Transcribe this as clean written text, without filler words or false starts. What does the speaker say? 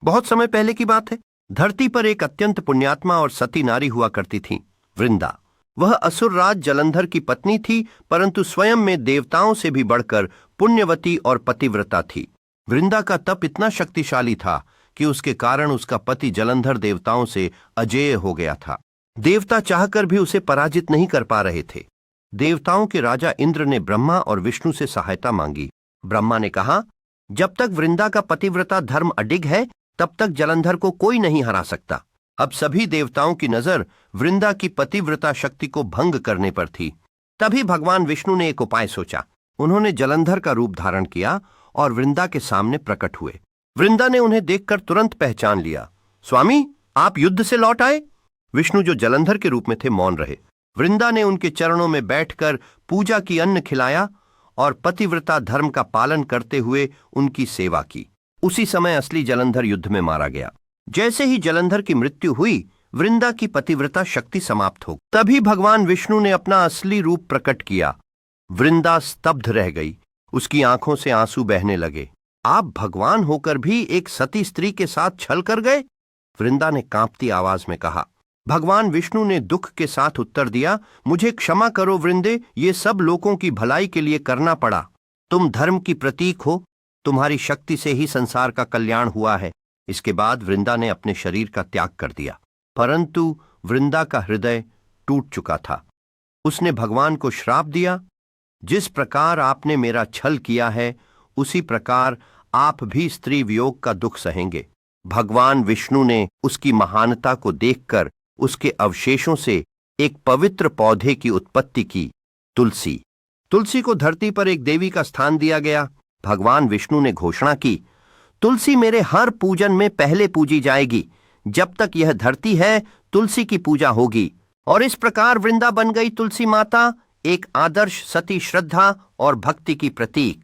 बहुत समय पहले की बात है। धरती पर एक अत्यंत पुण्यात्मा और सती नारी हुआ करती थी, वृंदा। वह असुर राज जलंधर की पत्नी थी, परंतु स्वयं में देवताओं से भी बढ़कर पुण्यवती और पतिव्रता थी। वृंदा का तप इतना शक्तिशाली था कि उसके कारण उसका पति जलंधर देवताओं से अजेय हो गया था। देवता चाहकर भी उसे पराजित नहीं कर पा रहे थे। देवताओं के राजा इंद्र ने ब्रह्मा और विष्णु से सहायता मांगी। ब्रह्मा ने कहा, जब तक वृंदा का पतिव्रता धर्म अडिग है, तब तक जलंधर को कोई नहीं हरा सकता। अब सभी देवताओं की नजर वृंदा की पतिव्रता शक्ति को भंग करने पर थी। तभी भगवान विष्णु ने एक उपाय सोचा। उन्होंने जलंधर का रूप धारण किया और वृंदा के सामने प्रकट हुए। वृंदा ने उन्हें देखकर तुरंत पहचान लिया। स्वामी, आप युद्ध से लौट आए? विष्णु, जो जलंधर के रूप में थे, मौन रहे। वृंदा ने उनके चरणों में बैठकर पूजा की अन्न खिलाया और पतिव्रता धर्म का पालन करते हुए उनकी सेवा की। उसी समय असली जलंधर युद्ध में मारा गया। जैसे ही जलंधर की मृत्यु हुई, वृंदा की पतिव्रता शक्ति समाप्त हो। तभी भगवान विष्णु ने अपना असली रूप प्रकट किया। वृंदा स्तब्ध रह गई। उसकी आंखों से आंसू बहने लगे। आप भगवान होकर भी एक सती स्त्री के साथ छल कर गए? वृंदा ने कांपती आवाज में कहा। भगवान विष्णु ने दुख के साथ उत्तर दिया, मुझे क्षमा करो वृंदे, ये सब लोगों की भलाई के लिए करना पड़ा। तुम धर्म की प्रतीक हो, तुम्हारी शक्ति से ही संसार का कल्याण हुआ है। इसके बाद वृंदा ने अपने शरीर का त्याग कर दिया, परंतु वृंदा का हृदय टूट चुका था। उसने भगवान को श्राप दिया, जिस प्रकार आपने मेरा छल किया है, उसी प्रकार आप भी स्त्री वियोग का दुख सहेंगे। भगवान विष्णु ने उसकी महानता को देखकर उसके अवशेषों से एक पवित्र पौधे की उत्पत्ति की, तुलसी। तुलसी को धरती पर एक देवी का स्थान दिया गया। भगवान विष्णु ने घोषणा की, तुलसी मेरे हर पूजन में पहले पूजी जाएगी। जब तक यह धरती है, तुलसी की पूजा होगी। और इस प्रकार वृंदा बन गई तुलसी माता, एक आदर्श सती श्रद्धा और भक्ति की प्रतीक।